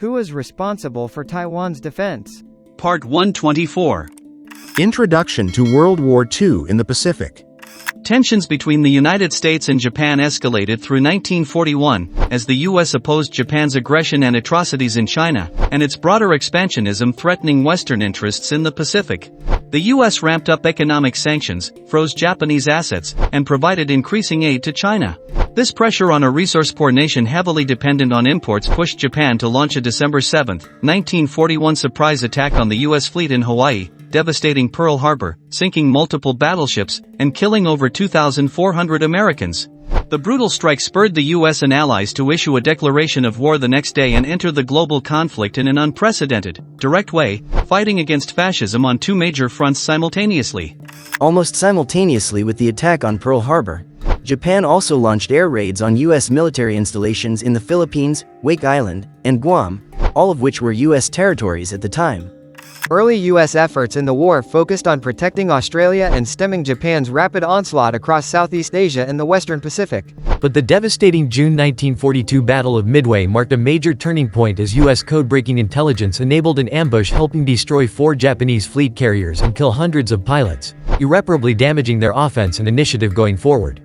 Who is responsible for Taiwan's defense? Part 124. Introduction to World War II in the Pacific. Tensions between the United States and Japan escalated through 1941, as the U.S. opposed Japan's aggression and atrocities in China, and its broader expansionism threatening Western interests in the Pacific. The U.S. ramped up economic sanctions, froze Japanese assets, and provided increasing aid to China. This pressure on a resource-poor nation heavily dependent on imports pushed Japan to launch a December 7, 1941 surprise attack on the U.S. fleet in Hawaii, devastating Pearl Harbor, sinking multiple battleships, and killing over 2,400 Americans. The brutal strike spurred the U.S. and allies to issue a declaration of war the next day and enter the global conflict in an unprecedented, direct way, fighting against fascism on two major fronts simultaneously. Almost simultaneously with the attack on Pearl Harbor, Japan also launched air raids on U.S. military installations in the Philippines, Wake Island, and Guam, all of which were U.S. territories at the time. Early U.S. efforts in the war focused on protecting Australia and stemming Japan's rapid onslaught across Southeast Asia and the Western Pacific. But the devastating June 1942 Battle of Midway marked a major turning point as U.S. code-breaking intelligence enabled an ambush helping destroy 4 Japanese fleet carriers and kill hundreds of pilots, irreparably damaging their offense and initiative going forward.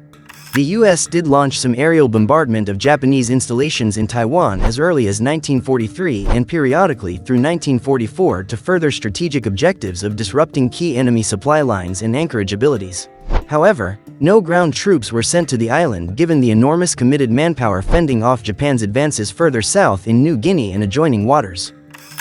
The U.S. did launch some aerial bombardment of Japanese installations in Taiwan as early as 1943 and periodically through 1944 to further strategic objectives of disrupting key enemy supply lines and anchorage abilities. However, no ground troops were sent to the island given the enormous committed manpower fending off Japan's advances further south in New Guinea and adjoining waters.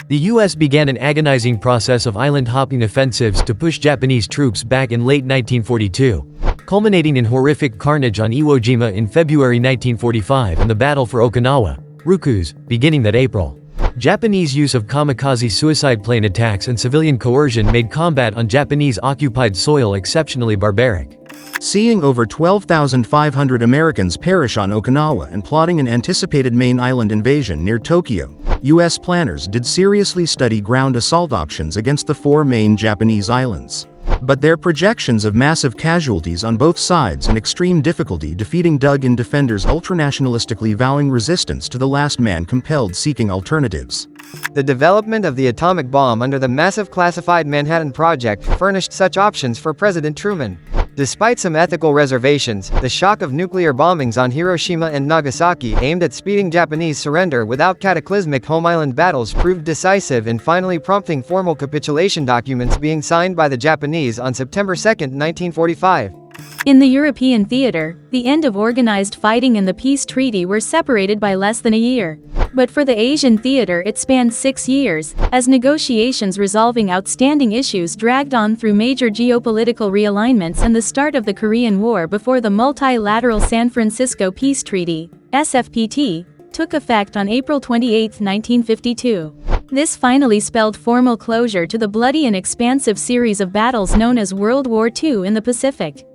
The U.S. began an agonizing process of island-hopping offensives to push Japanese troops back in late 1942, culminating in horrific carnage on Iwo Jima in February 1945 and the Battle for Okinawa, Ryukyus, beginning that April. Japanese use of kamikaze suicide plane attacks and civilian coercion made combat on Japanese-occupied soil exceptionally barbaric. Seeing over 12,500 Americans perish on Okinawa and plotting an anticipated main island invasion near Tokyo, U.S. planners did seriously study ground assault options against the 4 main Japanese islands. But their projections of massive casualties on both sides and extreme difficulty defeating dug-in defenders ultranationalistically vowing resistance to the last man compelled seeking alternatives. The development of the atomic bomb under the massive classified Manhattan Project furnished such options for President Truman. Despite some ethical reservations, the shock of nuclear bombings on Hiroshima and Nagasaki aimed at speeding Japanese surrender without cataclysmic home island battles proved decisive in finally prompting formal capitulation documents being signed by the Japanese on September 2, 1945. In the European theater, the end of organized fighting and the peace treaty were separated by less than a year. But for the Asian theater it spanned 6 years, as negotiations resolving outstanding issues dragged on through major geopolitical realignments and the start of the Korean War before the multilateral San Francisco Peace Treaty, SFPT, took effect on April 28, 1952. This finally spelled formal closure to the bloody and expansive series of battles known as World War II in the Pacific.